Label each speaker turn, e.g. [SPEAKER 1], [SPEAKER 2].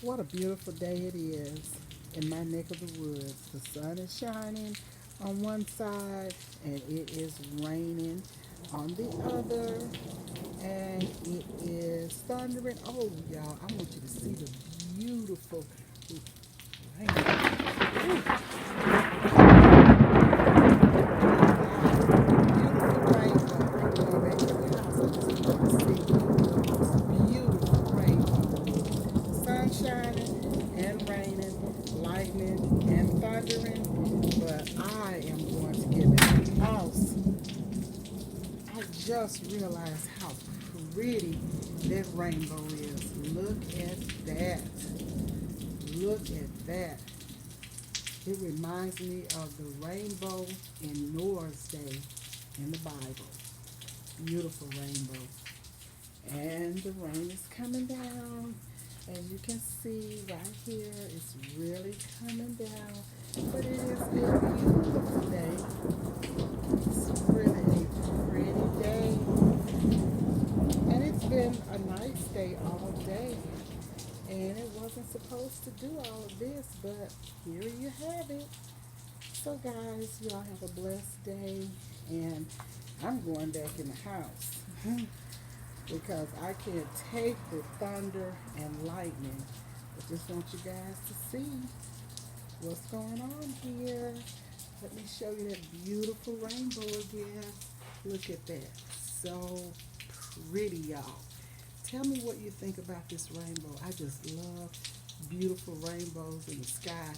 [SPEAKER 1] What a beautiful day it is in my neck of the woods. The sun is shining on one side and it is raining on the other, and it is thundering. Oh, y'all, I want you to see the beautiful rain. Ooh, beautiful rainbow. I'm going back to the house. I just want to see this beautiful rainbow. Sun shining and raining, lightning and thundering, but I am going to get back to the house. I just realized how pretty that rainbow is. Look at that. Look at that. It reminds me of the rainbow in Noah's day in the Bible. Beautiful rainbow. And the rain is coming down. As you can see right here, it's really coming down. But it is a beautiful day. It's really a pretty day. And it's been a nice day all day. And it wasn't supposed to do all of this, but here you have it. So guys, y'all have a blessed day. And I'm going back in the house because I can't take the thunder and lightning. I just want you guys to see what's going on here. Let me show you that beautiful rainbow again. Look at that. So pretty, y'all. Tell me what you think about this rainbow. I just love beautiful rainbows in the sky.